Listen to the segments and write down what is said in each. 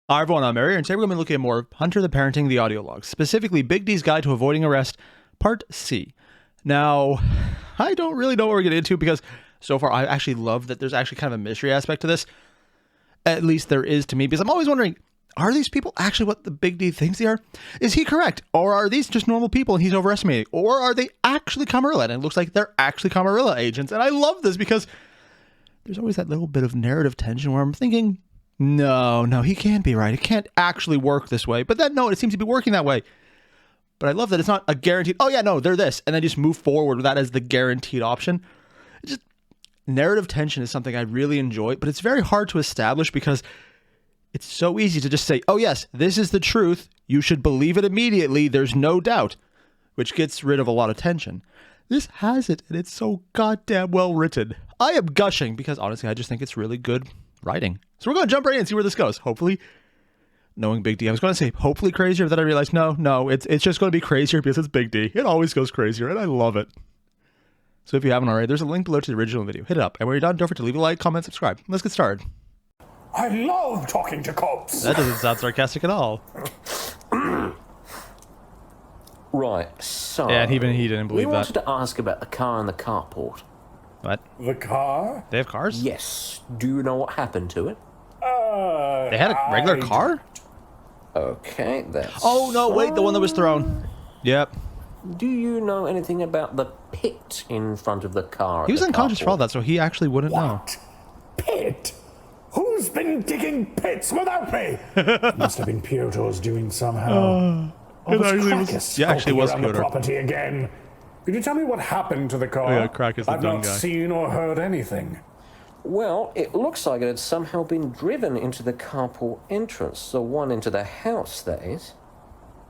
Hi everyone, I'm Airier, and today we're going to be looking at more of Hunter the Parenting, the Audiologs, specifically Big D's Guide to Avoiding Arrest, Part C. Now, I don't really know what we're getting into because so far I actually love that there's actually kind of a mystery aspect to this. At least there is to me, because I'm always wondering, are these people actually what the Big D thinks they are? Is he correct? Or are these just normal people and he's overestimating? Or are they actually Camarilla? And it looks like they're actually Camarilla agents. And I love this because there's always that little bit of narrative tension where I'm thinking, no, he can't be right. It can't actually work this way. But then, no, it seems to be working that way. But I love that it's not a guaranteed, oh yeah, no, they're this. And then just move forward with that as the guaranteed option. Just narrative tension is something I really enjoy, but it's very hard to establish because it's so easy to just say, oh yes, this is the truth. You should believe it immediately. There's no doubt, which gets rid of a lot of tension. This has it, and it's so goddamn well written. I am gushing because honestly, I just think it's really good writing. So we're going to jump right in and see where this goes. Hopefully, knowing Big D, I was going to say hopefully crazier, but then I realized no, it's just going to be crazier because it's Big D. It always goes crazier, and I love it. So if you haven't already, there's a link below to the original video. Hit it up, and when you're done, don't forget to leave a like, comment, subscribe. Let's get started. I love talking to cops. That doesn't sound sarcastic at all. Right, so... Yeah, and even he didn't believe that. We wanted to ask about the car and the carport. What? The car? They have cars? Yes. Do you know what happened to it? They had a regular car? Okay, that's... Oh, no, wait, the one that was thrown. Yep. Do you know anything about the pit in front of the car? He was unconscious for all that, so he actually wouldn't know. Pit? Who's been digging pits without me? Must have been Piotr's doing somehow. It actually was on the Piotr. property again. Could you tell me what happened to the car? Oh, yeah, Crack is the I've dumb not guy. seen or heard anything. Well, it looks like it had somehow been driven into the carport entrance, the one into the house, that is.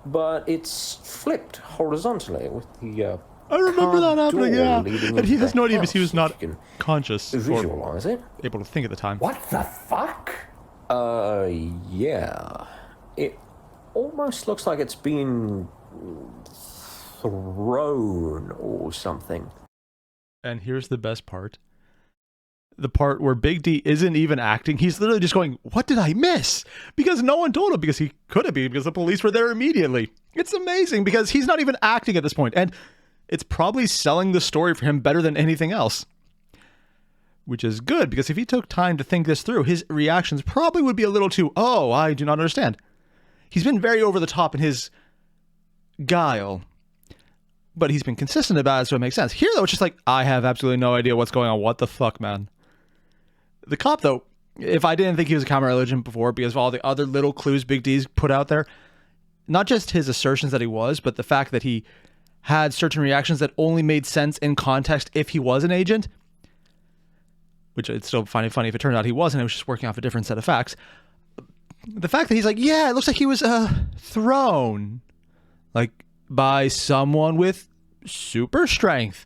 But it's flipped horizontally with the I remember that happening, yeah. And he has no idea because he was not You can conscious or visualize it. able to think at the time. What the fuck? Yeah. It almost looks like it's been thrown or something. And here's the best part. The part where Big D isn't even acting. He's literally just going, what did I miss? Because no one told him, because he couldn't be, because the police were there immediately. It's amazing because he's not even acting at this point. And it's probably selling the story for him better than anything else. Which is good, because if he took time to think this through, his reactions probably would be a little too, oh, I do not understand. He's been very over the top in his guile. But he's been consistent about it, so it makes sense. Here, though, it's just like, I have absolutely no idea what's going on. What the fuck, man? The cop, though, if I didn't think he was a Camarilla agent before because of all the other little clues Big D's put out there, not just his assertions that he was, but the fact that he had certain reactions that only made sense in context if he was an agent, which I'd still find it funny if it turned out he wasn't, it was just working off a different set of facts. The fact that he's like, yeah, it looks like he was thrown, like, by someone with super strength.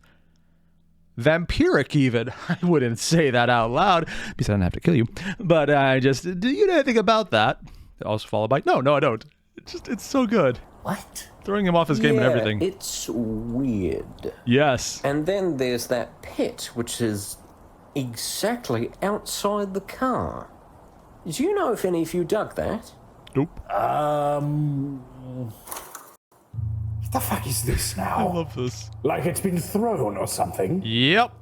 Vampiric, even. I wouldn't say that out loud because I don't have to kill you. But I just, do you know anything about that? Also followed by, no, I don't. It's so good. What? Throwing him off his game and everything. It's weird. Yes. And then there's that pit, which is exactly outside the car. Do you know if any of you dug that? Nope. What the fuck is this now? I love this. Like it's been thrown or something? Yep.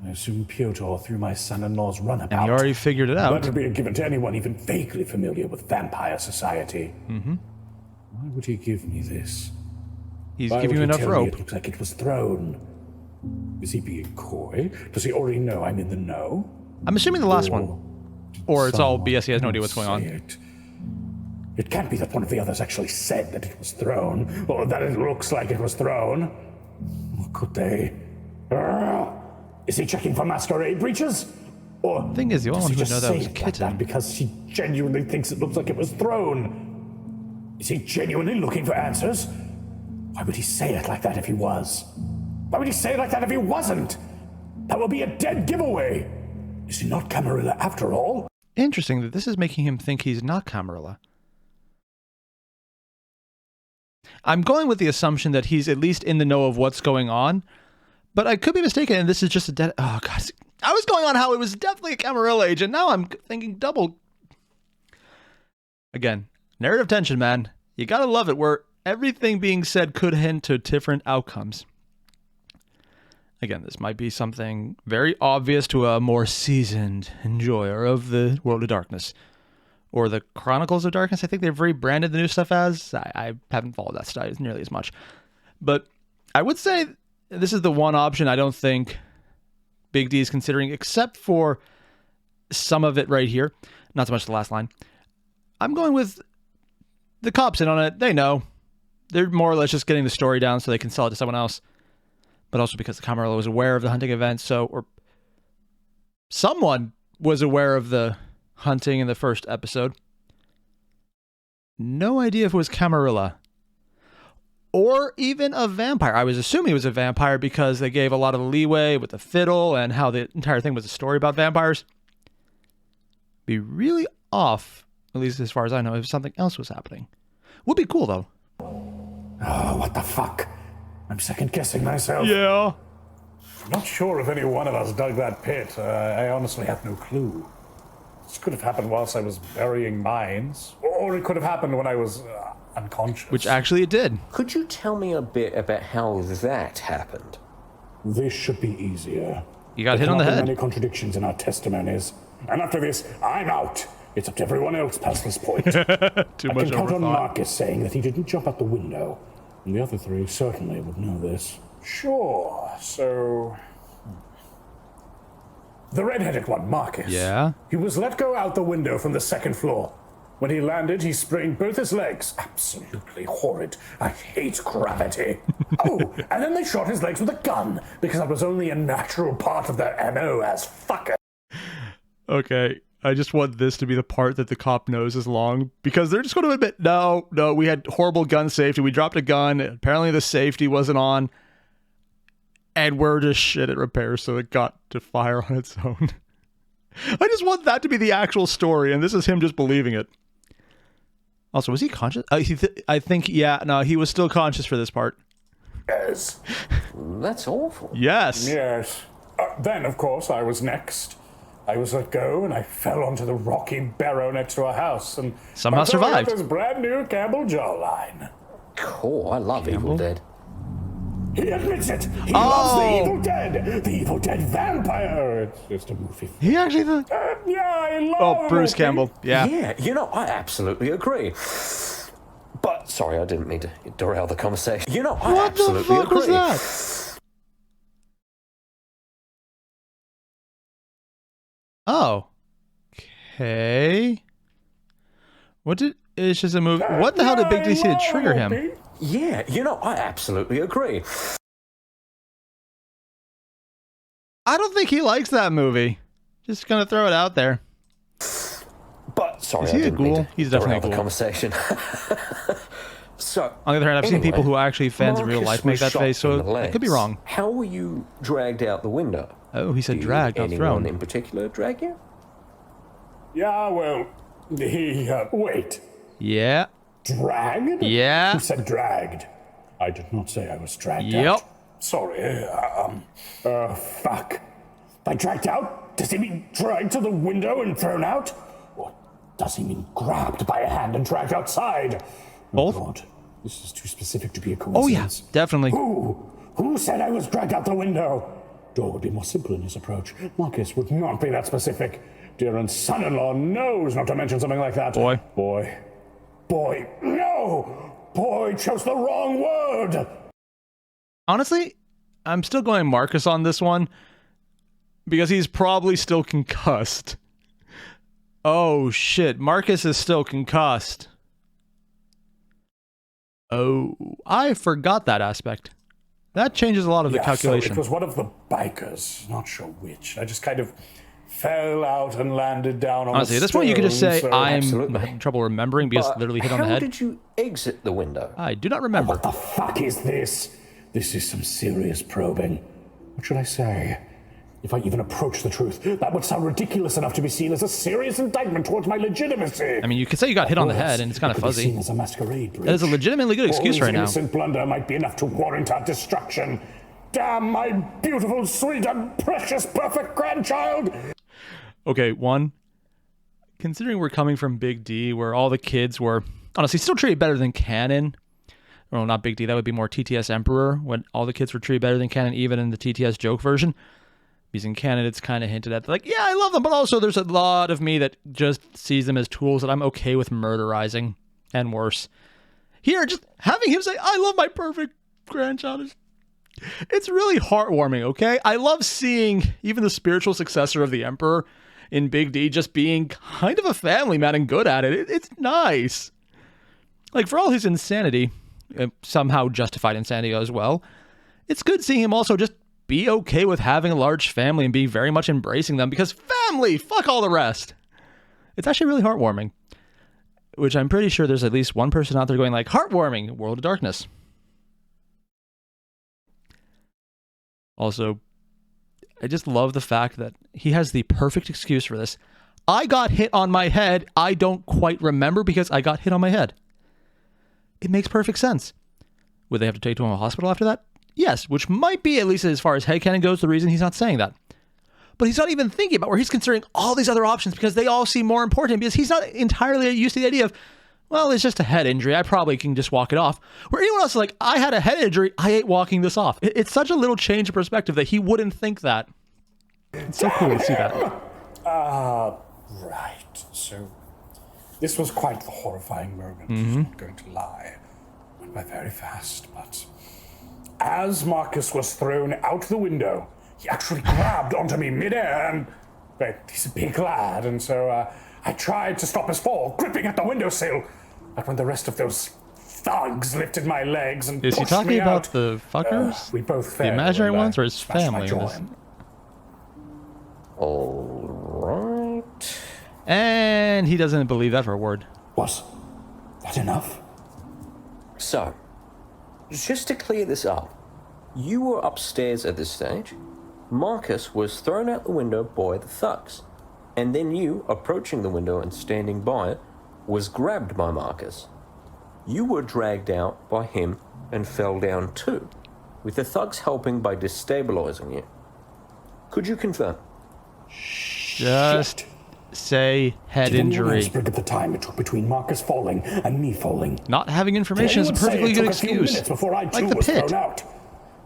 I assume Piotr threw my son-in-law's runabout. And he already figured it out. That would be given to anyone even vaguely familiar with vampire society. Mm-hmm. Why would he give me this? He's Why giving you would he enough tell me rope. It looks like it was thrown. Is he being coy? Does he already know I'm in the know? I'm assuming the last one. Or it's all BS, he has no idea what's going on. It can't be that one of the others actually said that it was thrown, or that it looks like it was thrown. Or could they? Is he checking for masquerade breaches? Or Thing is, the only one who would know that was a like kitten. that because he genuinely thinks it looks like it was thrown? Is he genuinely looking for answers? Why would he say it like that if he was? Why would he say it like that if he wasn't? That would be a dead giveaway. Is he not Camarilla after all? Interesting that this is making him think he's not Camarilla. I'm going with the assumption that he's at least in the know of what's going on, but I could be mistaken, and this is just a dead... Oh, God. I was going on how it was definitely a Camarilla agent. Now I'm thinking double Again, narrative tension, man. You gotta love it, where everything being said could hint to different outcomes. Again, this might be something very obvious to a more seasoned enjoyer of the World of Darkness. Or the Chronicles of Darkness, I think they've rebranded the new stuff as. I haven't followed that style nearly as much. But I would say this is the one option I don't think Big D is considering, except for some of it right here. Not so much the last line. I'm going with the cops in on it. They know. They're more or less just getting the story down so they can sell it to someone else. But also because the Camarilla was aware of the hunting event, or someone was aware of the hunting in the first episode. No idea if it was Camarilla. Or even a vampire. I was assuming it was a vampire because they gave a lot of leeway with the fiddle and how the entire thing was a story about vampires. Be really off, at least as far as I know, if something else was happening. Would be cool, though. Oh, what the fuck? I'm second-guessing myself. Yeah. I'm not sure if any one of us dug that pit. I honestly have no clue. This could have happened whilst I was burying mines. Or it could have happened when I was unconscious. Which actually it did. Could you tell me a bit about how that happened? This should be easier. You got hit on the There cannot head. be many contradictions in our testimonies. And after this, I'm out. It's up to everyone else past this point. Too I much can count on overthought. Marcus saying that he didn't jump out the window. And the other three certainly would know this. Sure, so... The red-headed one, Marcus. Yeah? He was let go out the window from the second floor. When he landed, he sprained both his legs. Absolutely horrid. I hate gravity. Oh, and then they shot his legs with a gun, because that was only a natural part of their MO as fucker. Okay, I just want this to be the part that the cop knows is long, because they're just going to admit, no, we had horrible gun safety. We dropped a gun. Apparently the safety wasn't on. And we're just shit at repairs, so it got to fire on its own. I just want that to be the actual story, and this is him just believing it. Also, was he conscious? I think, yeah, no, he was still conscious for this part. Yes. That's awful. Yes. Yes. Then, of course, I was next. I was let go, and I fell onto the rocky barrow next to a house, and Somehow survived. This brand new Campbell jawline. Cool, I love Evil Dead. He admits it. He loves the Evil Dead. The Evil Dead vampire. It's just a movie. He actually thought... Yeah, I love Oh, Bruce it. Campbell. Yeah. Yeah, I absolutely agree. But, sorry, I didn't mean to derail the conversation. I What the absolutely fuck agree. was that? Oh. Okay. It's just a movie. What the hell did Big D say to trigger him? Yeah, I absolutely agree. I don't think he likes that movie. Just gonna throw it out there. But, sorry, Is I he a didn't mean ghoul? to He's derail definitely a the ghoul. conversation. So, On the other hand, I've seen people who are actually fans in real Marcus life make was that shot face, in so the I could be legs. wrong. How were you dragged out the window? Oh, he said Did dragged, not anyone thrown. in particular drag you? Yeah, well, he, wait. Yeah. Dragged? Yeah. Who said dragged? I did not say I was dragged Yep. out. Sorry, fuck. By dragged out? Does he mean dragged to the window and thrown out? Or does he mean grabbed by a hand and dragged outside? Both? Oh, God. This is too specific to be a Oh, yeah. coincidence. Definitely. Who said I was dragged out the window? Dor would be more simple in his approach. Marcus would not be that specific. Darren's son-in-law knows not to mention something like that. Boy. No! Boy chose the wrong word! Honestly, I'm still going Marcus on this one because he's probably still concussed. Oh, shit. Marcus is still concussed. Oh, I forgot that aspect. That changes a lot of the calculation. So it was one of the bikers, not sure which. I just kind of fell out and landed down on Honestly, the at this point, you could just say, stone, I'm Absolutely. having trouble remembering because But literally hit on the how head. did you exit the window? I do not remember. What the fuck is this? This is some serious probing. What should I say? If I even approach the truth, that would sound ridiculous enough to be seen as a serious indictment towards my legitimacy. I mean, you could say you got hit on the head and it's kind of It could be seen fuzzy. as a masquerade breach. That is a legitimately good excuse Or right now. innocent blunder might be enough to warrant our destruction. Damn my beautiful, sweet, and precious, perfect grandchild! Okay, one, considering we're coming from Big D, where all the kids were honestly still treated better than canon. Well, not Big D, that would be more TTS Emperor, when all the kids were treated better than canon, even in the TTS joke version. Because in canon, it's kind of hinted at, like, yeah, I love them, but also there's a lot of me that just sees them as tools that I'm okay with murderizing, and worse. Here, just having him say, I love my perfect grandchild, it's really heartwarming, okay? I love seeing even the spiritual successor of the Emperor in Big D just being kind of a family man and good at it. It's nice. Like, for all his insanity, somehow justified insanity as well, it's good seeing him also just be okay with having a large family and be very much embracing them, because family, fuck all the rest. It's actually really heartwarming, which I'm pretty sure there's at least one person out there going like, heartwarming, World of Darkness. Also, I just love the fact that he has the perfect excuse for this. I got hit on my head. I don't quite remember because I got hit on my head. It makes perfect sense. Would they have to take him to a hospital after that? Yes, which might be, at least as far as headcanon goes, the reason he's not saying that. But he's not even thinking about where he's considering all these other options because they all seem more important, because he's not entirely used to the idea of, well, it's just a head injury, I probably can just walk it off. Where anyone else is like, I had a head injury, I ain't walking this off. It's such a little change of perspective that he wouldn't think that. It's so cool to see that. Right. So, this was quite the horrifying moment. I'm not going to lie. Went by very fast, but as Marcus was thrown out the window, he actually grabbed onto me midair, and but he's a big lad, and so I tried to stop his fall, gripping at the windowsill. But when the rest of those thugs lifted my legs and pushed me out... Is he talking about the fuckers? We both the imaginary ones, or his family? All right. And he doesn't believe that for a word. Was that enough? So, just to clear this up, you were upstairs at this stage. Marcus was thrown out the window by the thugs. And then you, approaching the window and standing by it, was grabbed by Marcus. You were dragged out by him and fell down too, with the thugs helping by destabilizing you. Could you confirm? Just say head injury. At the time it took between Marcus falling and me falling. Not having information is a perfectly good excuse. Before I too like the was pit. thrown out.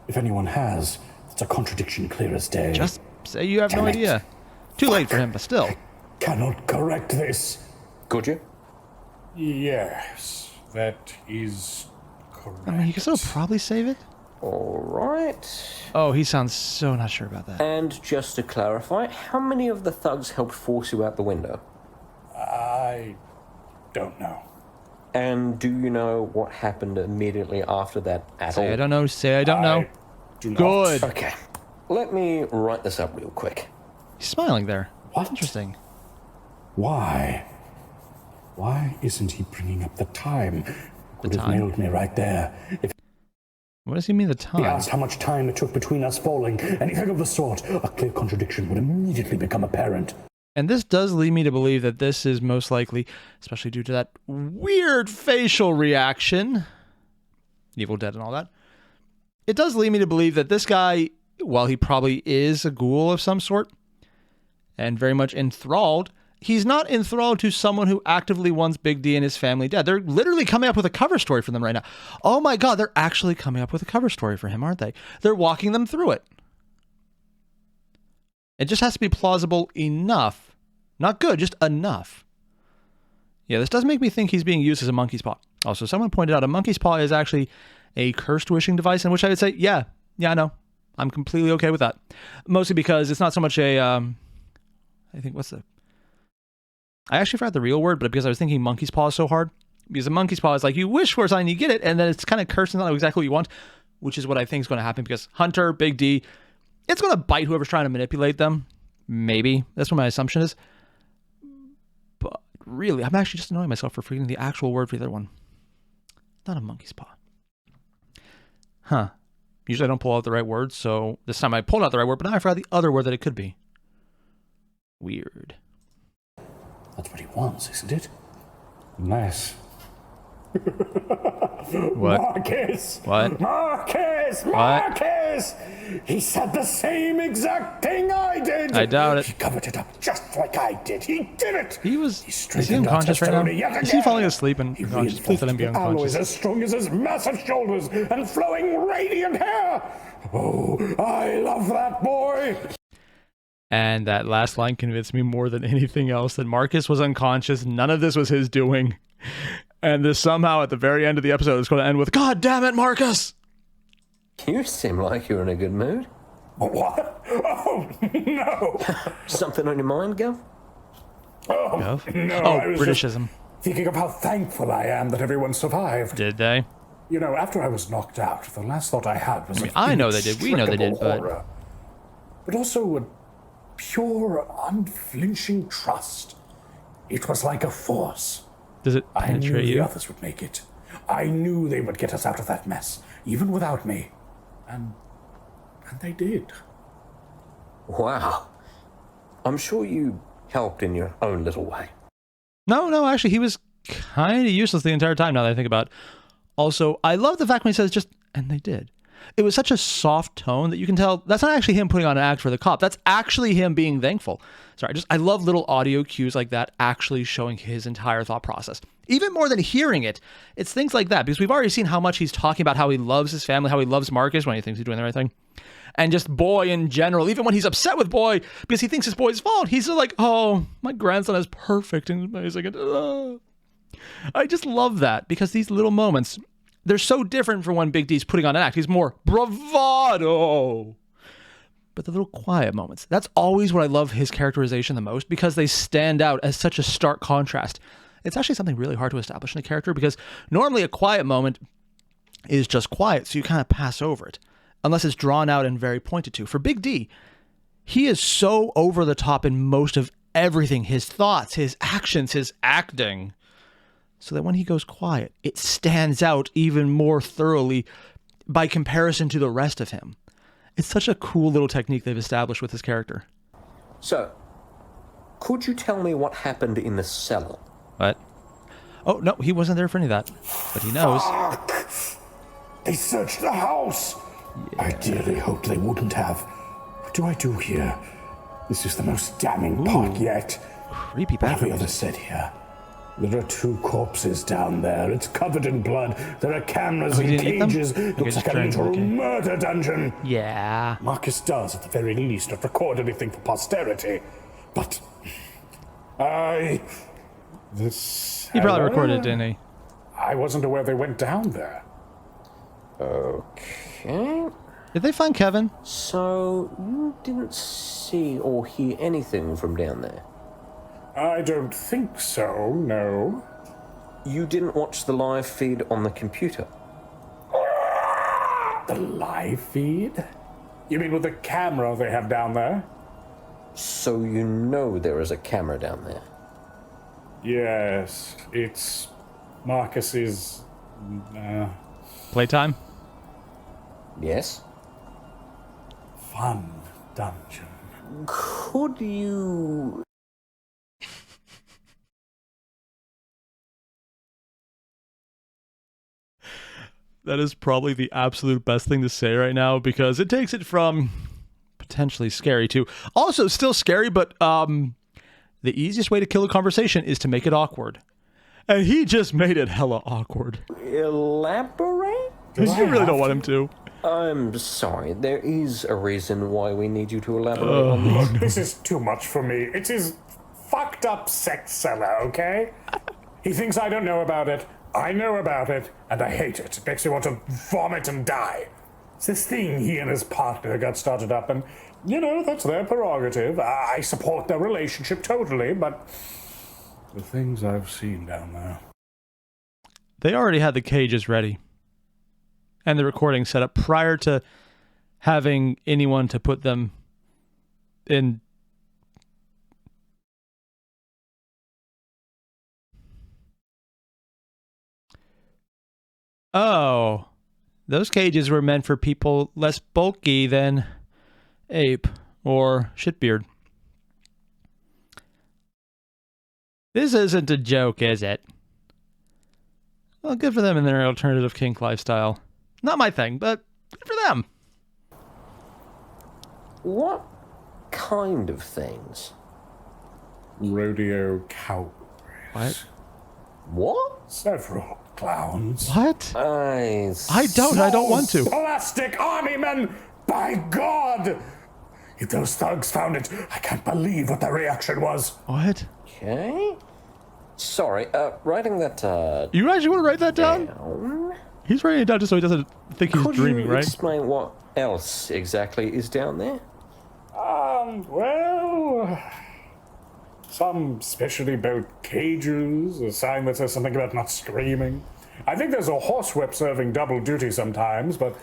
If anyone has, it's a contradiction clear as day. Just say you have no idea. Too late for him, but still. Cannot correct this. Could you? Yes, that is correct. I mean, you can still probably save it. All right. Oh, he sounds so not sure about that. And just to clarify, how many of the thugs helped force you out the window? I don't know. And do you know what happened immediately after that at all? Say I don't know. Say I don't know. Do Good. not. Okay. Let me write this up real quick. He's smiling there. What? Interesting. Why? Why isn't he bringing up the time? Could have time? nailed me right there. If What does he mean the he time? asked how much time it took between us falling, anything of the sort, a clear contradiction would immediately become apparent. And this does lead me to believe that this is most likely, especially due to that weird facial reaction, Evil Dead and all that, it does lead me to believe that this guy, while he probably is a ghoul of some sort, and very much enthralled, he's not enthralled to someone who actively wants Big D and his family dead. They're literally coming up with a cover story for them right now. Oh my god, they're actually coming up with a cover story for him, aren't they? They're walking them through it. It just has to be plausible enough. Not good, just enough. Yeah, this does make me think he's being used as a monkey's paw. Also, someone pointed out a monkey's paw is actually a cursed wishing device, in which I would say, yeah, I know. I'm completely okay with that. Mostly because it's not so much a, I think, I actually forgot the real word, but because I was thinking monkey's paw is so hard. Because a monkey's paw is like, you wish for something, you get it, and then it's kind of cursed and not exactly what you want, which is what I think is going to happen, because Hunter, Big D, it's going to bite whoever's trying to manipulate them. Maybe. That's what my assumption is. But really, I'm actually just annoying myself for forgetting the actual word for the other one. Not a monkey's paw. Huh. Usually I don't pull out the right word, so this time I pulled out the right word, but now I forgot the other word that it could be. Weird. That's what he wants, isn't it? Unless What? Marcus! What? Marcus! Marcus! He said the same exact thing I did! I doubt it. He covered it up just like I did. He did it! Is he unconscious right now? Is he falling asleep and He unconscious? Please let him be reinforced with alloys unconscious. as strong as his massive shoulders and flowing radiant hair! Oh, I love that boy! And that last line convinced me more than anything else that Marcus was unconscious. None of this was his doing. And this somehow at the very end of the episode is going to end with, God damn it, Marcus! You seem like you're in a good mood. What? Oh, no! Something on your mind, Gov? Oh, no, Oh, I was Britishism. just thinking of how thankful I am that everyone survived. Did they? You know, after I was knocked out, the last thought I had was I know they did. We know they did, but... horror, but also a pure, unflinching trust. It was like a force. Does it I knew penetrate the you? others would make it. I knew they would get us out of that mess, even without me. And they did. Wow. I'm sure you helped in your own little way. No, actually, he was kind of useless the entire time, now that I think about it. Also, I love the fact when he says just, and they did. It was such a soft tone that you can tell that's not actually him putting on an act for the cop. That's actually him being thankful. Sorry, I love little audio cues like that actually showing his entire thought process. Even more than hearing it, it's things like that, because we've already seen how much he's talking about how he loves his family, how he loves Marcus when he thinks he's doing the right thing. And just Boy in general, even when he's upset with Boy because he thinks it's Boy's fault, he's just like, oh, my grandson is perfect and amazing. And, I just love that, because these little moments, they're so different from when Big D's putting on an act. He's more bravado. But the little quiet moments, that's always what I love his characterization the most, because they stand out as such a stark contrast. It's actually something really hard to establish in a character, because normally a quiet moment is just quiet, so you kind of pass over it, unless it's drawn out and very pointed to. For Big D, he is so over the top in most of everything, his thoughts, his actions, his acting, so that when he goes quiet, it stands out even more thoroughly by comparison to the rest of him. It's such a cool little technique they've established with his character. So, could you tell me what happened in the cellar? What? Oh, no, he wasn't there for any of that. But he knows. Fuck! They searched the house! Yeah. I dearly hoped they wouldn't have. What do I do here? This is the most damning part yet. Creepy What have the background. others said here? There are 2 corpses down there. It's covered in blood. There are cameras and didn't eat them? cages. Okay, Looks just like a trying- literal okay. murder dungeon. Yeah. Marcus does, at the very least, not record anything for posterity. But He probably recorded it, didn't he? I wasn't aware they went down there. Okay. Did they find Kevin? So, you didn't see or hear anything from down there? I don't think so, no. You didn't watch the live feed on the computer? The live feed? You mean with the camera they have down there? So you know there is a camera down there? Yes, it's Marcus's... Playtime? Yes? fun dungeon. Could you... That is probably the absolute best thing to say right now, because it takes it from potentially scary to also still scary, but the easiest way to kill a conversation is to make it awkward. And he just made it hella awkward. Elaborate? Because you really don't want him to. I'm sorry, there is a reason why we need you to elaborate on this. Look, this is too much for me. It's his fucked up sex cellar, okay? He thinks I don't know about it. I know about it, and I hate it. It makes me want to vomit and die. It's this thing he and his partner got started up, and, you know, that's their prerogative. I support their relationship totally, but the things I've seen down there. They already had the cages ready and the recording set up prior to having anyone to put them in. Oh, those cages were meant for people less bulky than Ape or Shitbeard. This isn't a joke, is it? Well, good for them in their alternative kink lifestyle. Not my thing, but good for them. What kind of things? Rodeo cow. What? What? Several clowns. What? I don't want to. Plastic army men! By God! If those thugs found it, I can't believe what their reaction was. What? Okay. Sorry, writing that, You actually want to write that down? down? He's writing it down just so he doesn't think he's Could dreaming, you right? explain what else exactly is down there? Well... Some specially built cages, a sign that says something about not screaming. I think there's a horsewhip serving double duty sometimes, but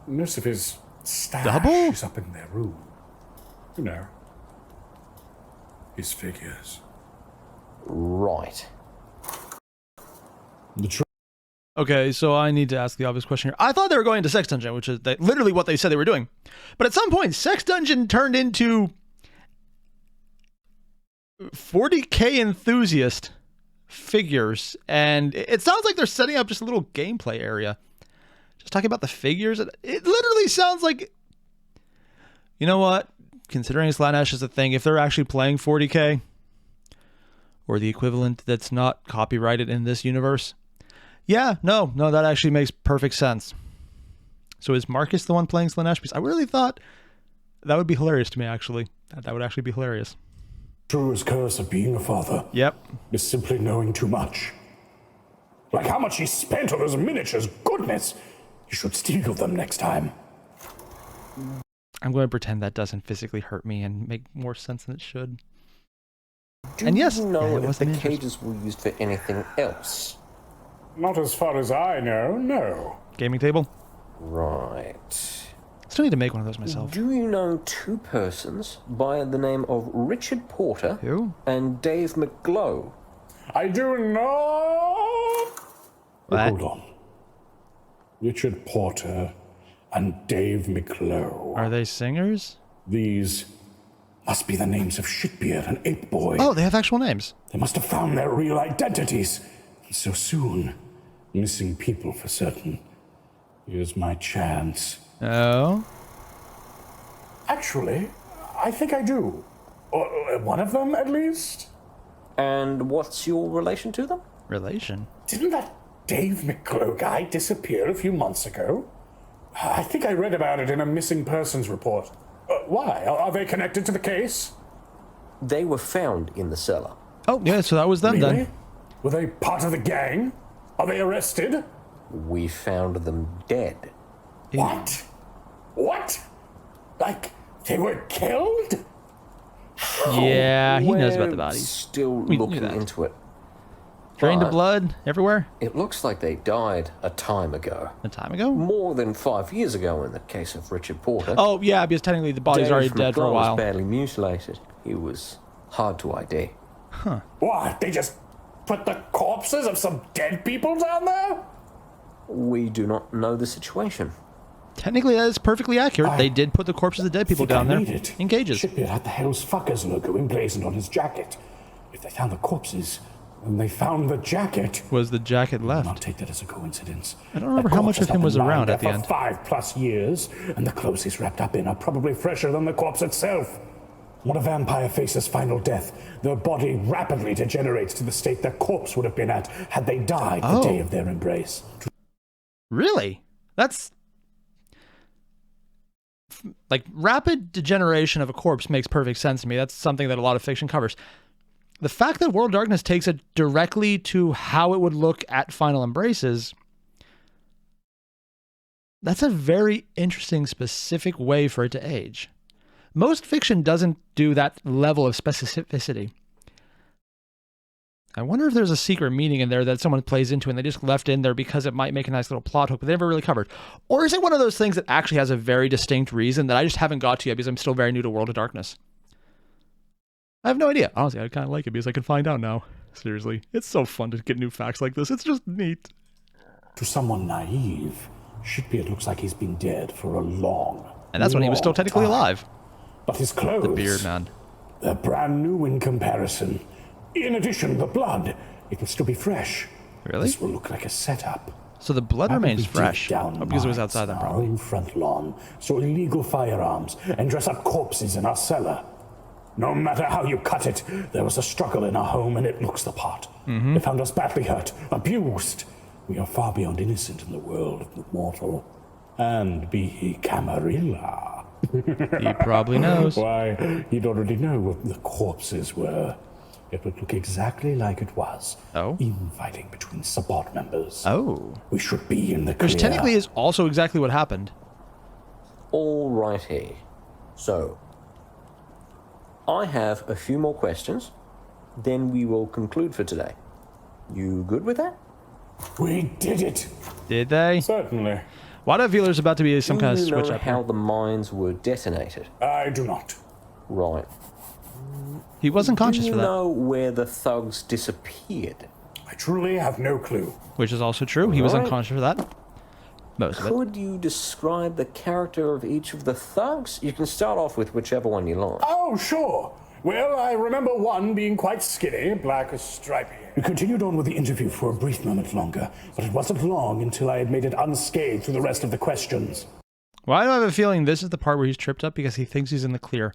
most of his stash Double? is up in their room. You know, his figures. Right. Okay, so I need to ask the obvious question here. I thought they were going to Sex Dungeon, which is literally what they said they were doing. But at some point, Sex Dungeon turned into 40K enthusiast figures, and it sounds like they're setting up just a little gameplay area. Just talking about the figures. It literally sounds like, you know what? Considering Slaanesh is a thing, if they're actually playing 40K, or the equivalent that's not copyrighted in this universe, yeah, no, that actually makes perfect sense. So is Marcus the one playing Slaanesh? Because I really thought that would be hilarious to me, actually. That would actually be hilarious. Truest curse of being a father. Yep. Is simply knowing too much. Like how much he spent on those miniatures. Goodness! You should steal them next time. I'm going to pretend that doesn't physically hurt me and make more sense than it should. Do And yes, you know it if was the an interest. cages were used for anything else? Not as far as I know, no. Gaming table? Right. Still need to make one of those myself. Do you know two persons by the name of Richard Porter Who? and Dave McGlow? I do not. What? Hold on. Richard Porter and Dave McGlow. Are they singers? These must be the names of Shitbeard and Ape Boy. Oh, they have actual names. They must have found their real identities. And so soon. Missing people for certain. Here's my chance. Oh? Actually, I think I do. Or one of them, at least. And what's your relation to them? Relation? Didn't that Dave McGlow guy disappear a few months ago? I think I read about it in a missing persons report. Why? Are they connected to the case? They were found in the cellar. Oh, yeah, so that was them Really? then. Were they part of the gang? Are they arrested? We found them dead. What? What? Like, they were killed? Yeah, he knows about the We're bodies. Still We knew looking that. into it. Drained of But blood everywhere? It looks like they died a time ago. A time ago? More than 5 years ago in the case of Richard Porter. Oh, yeah, because technically the body's Dave already dead for a McGlow while. was badly mutilated. He was hard to ID. What? They just put the corpses of some dead people down there? We do not know the situation. Technically, that is perfectly accurate. They did put the corpses of dead people down there in cages. Shitbeard had the Hell's Fuckers logo emblazoned on his jacket. If they found the corpses, then they found the jacket. Was the jacket I'll left? not take that as a coincidence. I don't remember how much of him was around at the end. For 5+ years, and the clothes he's wrapped up in are probably fresher than the corpse itself. When a vampire faces final death, their body rapidly degenerates to the state their corpse would have been at had they died the day of their embrace. Really? That's... Like, rapid degeneration of a corpse makes perfect sense to me. That's something that a lot of fiction covers. The fact that World of Darkness takes it directly to how it would look at final embraces, that's a very interesting, specific way for it to age. Most fiction doesn't do that level of specificity. I wonder if there's a secret meaning in there that someone plays into and they just left in there because it might make a nice little plot hook, but they never really covered. Or is it one of those things that actually has a very distinct reason that I just haven't got to yet because I'm still very new to World of Darkness? I have no idea. Honestly, I kind of like it because I can find out now. Seriously. It's so fun to get new facts like this. It's just neat. To someone naive, Shitbeard looks like he's been dead for a long, And that's when he was still technically time. alive. But his clothes... The beard, man. They're brand new in comparison. In addition, the blood, it will still be fresh. Really? This will look like a setup. So the blood Why would remains we dig fresh. down Oh, because it was mines outside then, on our probably. own front lawn, store illegal firearms, and dress up corpses in our cellar. No matter how you cut it, there was a struggle in our home, and it looks the part. They found us badly hurt, abused. We are far beyond innocent in the world of the mortal. And be he Camarilla. He probably knows. Why, he'd already know what the corpses were. It would look exactly like it was. Oh? Infighting between support members. Oh. We should be in the clear. Which technically is also exactly what happened. All righty. So, I have a few more questions, then we will conclude for today. You good with that? We did it. Did they? Certainly. Why do I feel there's about to be some kind of Do you switch know up how here? the mines were detonated? I do not. Right. He wasn't conscious Do you for that. know where the thugs disappeared? I truly have no clue. Which is also true. He was Right. unconscious for that. Most of it. Could you describe the character of each of the thugs? You can start off with whichever one you like. Oh, sure. Well, I remember one being quite skinny, black as stripy. We continued on with the interview for a brief moment longer, but it wasn't long until I had made it unscathed through the rest of the questions. Why do I have a feeling this is the part where he's tripped up because he thinks he's in the clear?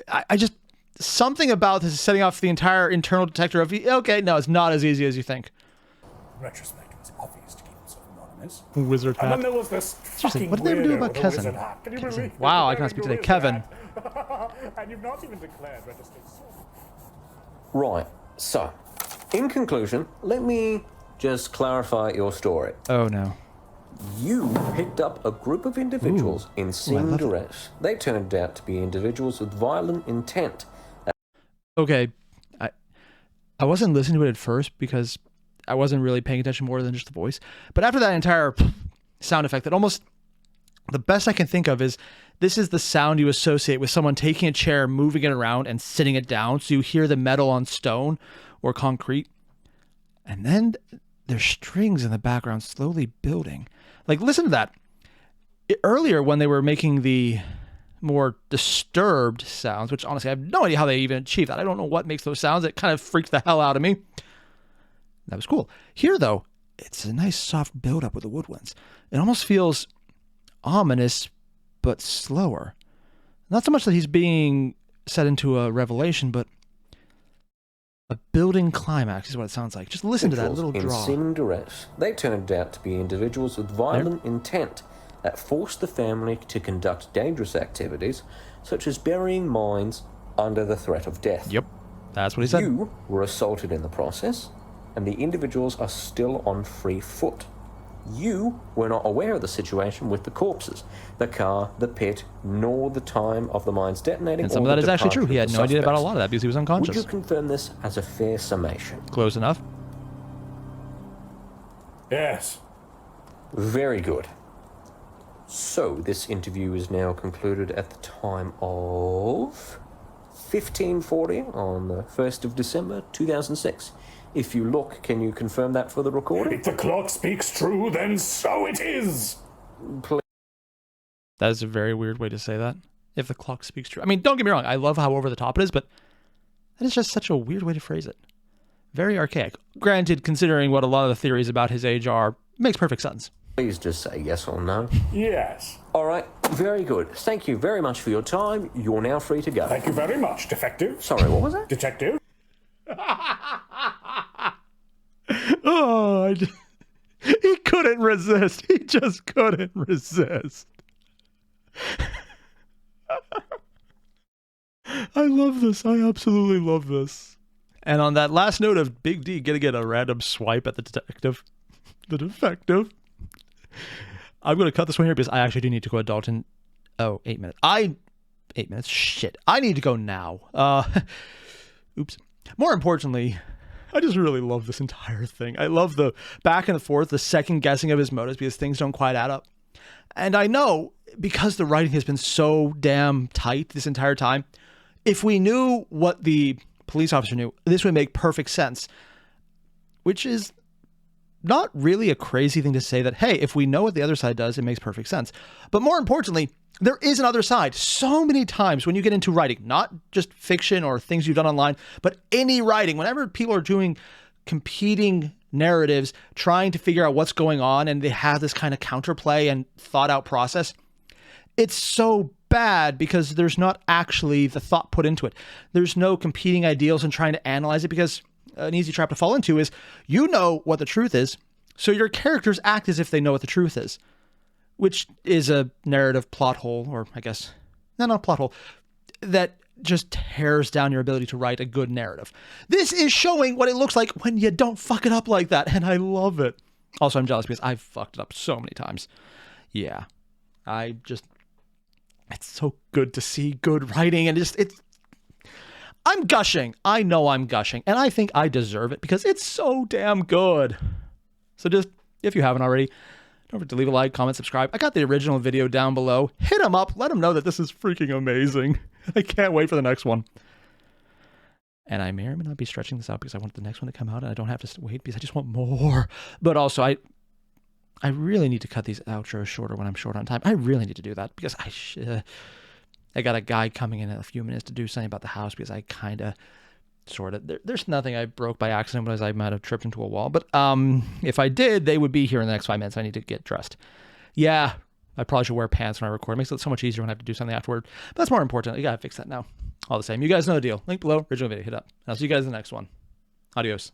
I just... Something about this is setting off the entire internal detector of... Okay, no, it's not as easy as you think. In retrospect, it was obvious to keep himself anonymous. Wizard And then hat. there was this Seriously, fucking what did they ever do weirdo about with a Kevin? wizard hat. Can you believe it? Wow, I Wearing cannot speak a today. wizard Kevin. hat. And you've not even declared registered sword. Right. So, in conclusion, let me just clarify your story. Oh, no. You picked up a group of individuals in seeming love it. duress. They turned out to be individuals with violent intent. Okay, I wasn't listening to it at first because I wasn't really paying attention more than just the voice. But after that entire sound effect, that almost... The best I can think of is this is the sound you associate with someone taking a chair, moving it around, and sitting it down. So you hear the metal on stone or concrete. And then there's strings in the background slowly building. Like, listen to that. Earlier, when they were making the more disturbed sounds, which honestly, I have no idea how they even achieve that. I don't know what makes those sounds. It kind of freaked the hell out of me. That was cool. Here, though, it's a nice soft build-up with the woodwinds. It almost feels ominous, but slower. Not so much that he's being set into a revelation, but a building climax is what it sounds like. Just listen to that little in draw. seeming duress. They turned out to be individuals with violent intent that forced the family to conduct dangerous activities, such as burying mines under the threat of death. Yep, that's what he said. You were assaulted in the process, and the individuals are still on free foot. You were not aware of the situation with the corpses, the car, the pit, nor the time of the mines detonating. And some or of that the is actually true. departure He of had the no idea about a suspects. lot of that because he was Would unconscious. you confirm this as a fair summation? Close enough. Yes. Very good. So, this interview is now concluded at the time of 1540 on the 1st of December 2006. If you look, can you confirm that for the recording? If the clock speaks true, then so it is. That is a very weird way to say that. If the clock speaks true. I mean, don't get me wrong. I love how over the top it is, but that is just such a weird way to phrase it. Very archaic. Granted, considering what a lot of the theories about his age are, makes perfect sense. Please just say yes or no. Yes. All right, very good. Thank you very much for your time. You're now free to go. Thank you very much, Defective. Sorry, what was that? Detective? Oh, he couldn't resist. He just couldn't resist. I love this. I absolutely love this. And on that last note of Big D gonna get a random swipe at the detective. The defective. I'm gonna cut this one here because I actually do need to go adult in 8 minutes. 8 minutes? Shit. I need to go now. Oops. More importantly, I just really love this entire thing. I love the back and forth, the second guessing of his motives because things don't quite add up. And I know because the writing has been so damn tight this entire time, if we knew what the police officer knew, this would make perfect sense. Which is not really a crazy thing to say that, hey, if we know what the other side does, it makes perfect sense. But more importantly, there is another side. So many times when you get into writing, not just fiction or things you've done online, but any writing, whenever people are doing competing narratives trying to figure out what's going on, and they have this kind of counterplay and thought out process. It's so bad because there's not actually the thought put into it. There's no competing ideals and trying to analyze it, because an easy trap to fall into is you know what the truth is, so your characters act as if they know what the truth is, which is a narrative plot hole, or I guess, not a plot hole, that just tears down your ability to write a good narrative. This is showing what it looks like when you don't fuck it up like that, and I love it. Also, I'm jealous because I've fucked it up so many times. Yeah, it's so good to see good writing, and I'm gushing. I know I'm gushing, and I think I deserve it because it's so damn good. So just, if you haven't already, don't forget to leave a like, comment, subscribe. I got the original video down below. Hit them up. Let them know that this is freaking amazing. I can't wait for the next one. And I may or may not be stretching this out because I want the next one to come out and I don't have to wait because I just want more. But also, I really need to cut these outros shorter when I'm short on time. I really need to do that because I got a guy coming in a few minutes to do something about the house because I kind of sort of, there's nothing I broke by accident, but I might have tripped into a wall. But if I did, they would be here in the next 5 minutes. I need to get dressed. Yeah, I probably should wear pants when I record. It makes it so much easier when I have to do something afterward. But that's more important. You gotta fix that now. All the same, you guys know the deal. Link below, original video, hit up. And I'll see you guys in the next one. Adios.